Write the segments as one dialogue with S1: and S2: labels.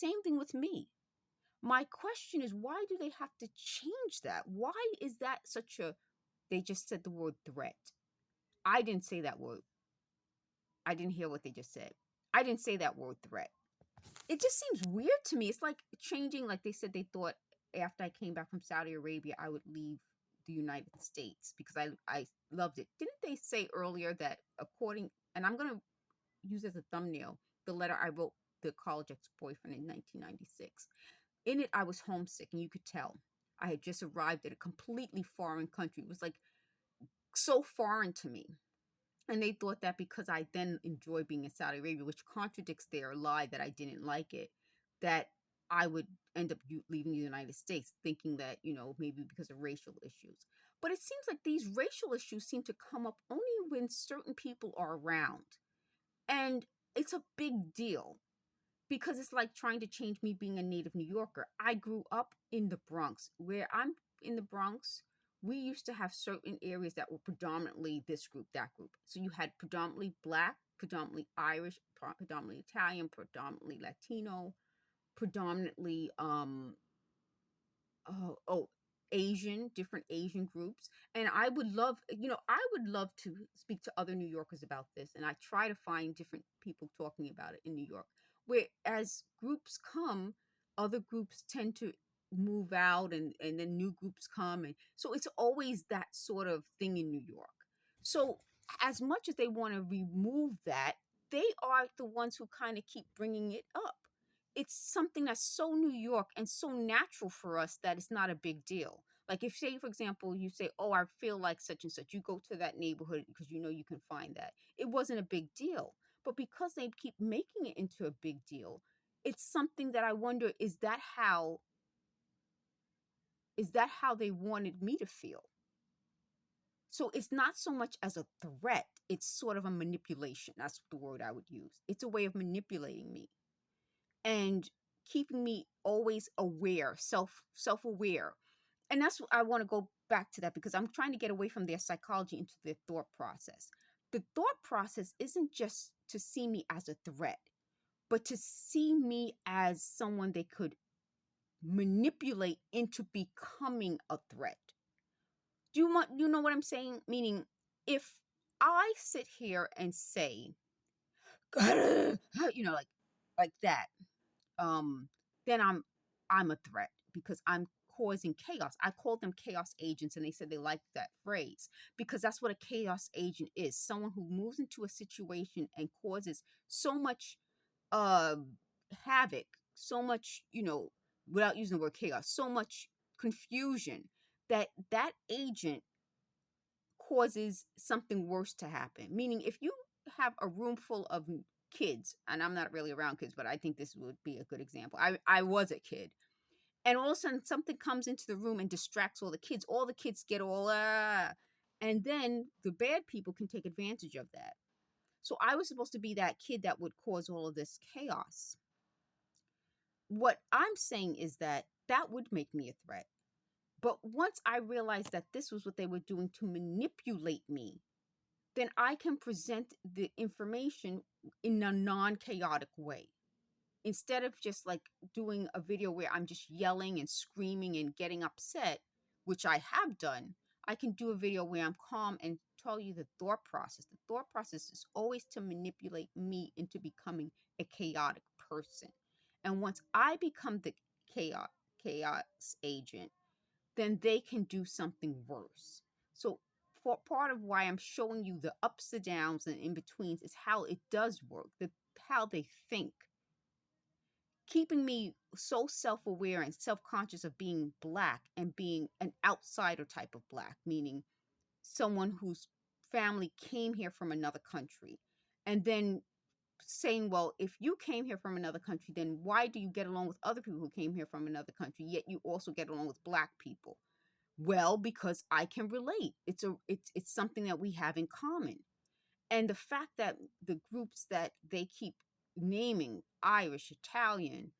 S1: Same thing with me. My question is, why do they have to change that? Why is that such a, they just said the word threat. I didn't say that word. I didn't hear what they just said. I didn't say that word threat. It just seems weird to me. It's like changing, like they said they thought after I came back from Saudi Arabia, I would leave the United States because I loved it. Didn't they say earlier that according, and I'm going to use as a thumbnail, the letter I wrote the college ex-boyfriend in 1996. In it, I was homesick, and you could tell. I had just arrived at a completely foreign country. It was like so foreign to me. And they thought that because I then enjoyed being in Saudi Arabia, which contradicts their lie that I didn't like it, that I would end up leaving the United States, thinking that, maybe because of racial issues. But it seems like these racial issues seem to come up only when certain people are around. And it's a big deal because it's like trying to change me being a native New Yorker. I grew up in the Bronx. Where I'm in the Bronx, we used to have certain areas that were predominantly this group, that group. So you had predominantly Black, predominantly Irish, predominantly Italian, predominantly Latino, predominantly Asian, different Asian groups. And I would love, I would love to speak to other New Yorkers about this. And I try to find different people talking about it in New York, where as groups come, other groups tend to move out, and then new groups come. And so it's always that sort of thing in New York. So as much as they want to remove that, they are the ones who kind of keep bringing it up. It's something that's so New York and so natural for us that it's not a big deal. Like if, say, for example, you say, oh, I feel like such and such, you go to that neighborhood because you can find that. It wasn't a big deal. But because they keep making it into a big deal, it's something that I wonder, is that how they wanted me to feel? So it's not so much as a threat, it's sort of a manipulation. That's the word I would use. It's a way of manipulating me and keeping me always aware, self-aware. And that's what I want to go back to, that because I'm trying to get away from their psychology into their thought process. The thought process isn't just to see me as a threat, but to see me as someone they could manipulate into becoming a threat. Do you know what I'm saying? Meaning, if I sit here and say, like that, then I'm a threat because I'm causing chaos. I called them chaos agents, and they said they liked that phrase because that's what a chaos agent is. Someone who moves into a situation and causes so much uh havoc, so much, without using the word chaos, so much confusion that that agent causes something worse to happen. Meaning, if you have a room full of kids, and I'm not really around kids, but I think this would be a good example. I was a kid, and all of a sudden something comes into the room and distracts all the kids. All the kids get all, and then the bad people can take advantage of that. So I was supposed to be that kid that would cause all of this chaos. What I'm saying is that that would make me a threat. But once I realized that this was what they were doing to manipulate me, then I can present the information in a non-chaotic way. Instead of just like doing a video where I'm just yelling and screaming and getting upset, which I have done, I can do a video where I'm calm and tell you the thought process. The thought process is always to manipulate me into becoming a chaotic person. And once I become the chaos agent, then they can do something worse. So for part of why I'm showing you the ups and downs and in betweens is how it does work, how they think. Keeping me so self-aware and self-conscious of being Black and being an outsider type of Black, meaning someone whose family came here from another country, and then saying, well, if you came here from another country, then why do you get along with other people who came here from another country, yet you also get along with Black people? Well, because I can relate. It's something that we have in common. And the fact that the groups that they keep naming, Irish, Italian,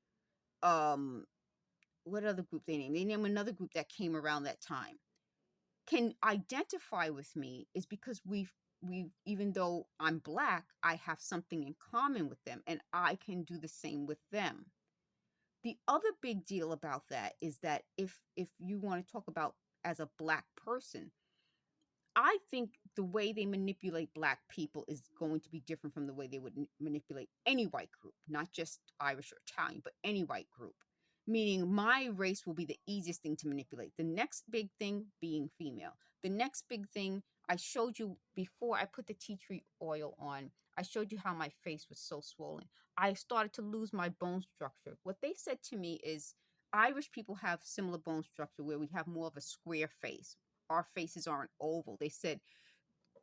S1: what other group they name? They name another group that came around that time, can identify with me is because we even though I'm Black, I have something in common with them, and I can do the same with them. The other big deal about that is that if you want to talk about as a black person, I think the way they manipulate black people is going to be different from the way they would manipulate any white group, not just Irish or Italian, but any white group. Meaning, my race will be the easiest thing to manipulate. The next big thing being female. The next big thing, I showed you before I put the tea tree oil on, I showed you how my face was so swollen. I started to lose my bone structure. What they said to me is Irish people have similar bone structure where we have more of a square face. Our faces aren't oval. They said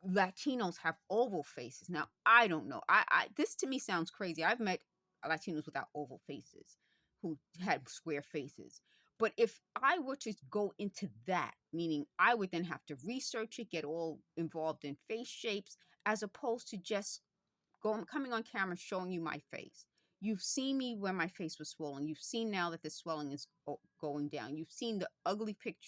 S1: Latinos have oval faces. Now, I don't know. I this to me sounds crazy. I've met Latinos without oval faces who had square faces. But if I were to go into that, meaning I would then have to research it, get all involved in face shapes, as opposed to just going coming on camera showing you my face. You've seen me when my face was swollen. You've seen now that the swelling is going down. You've seen the ugly picture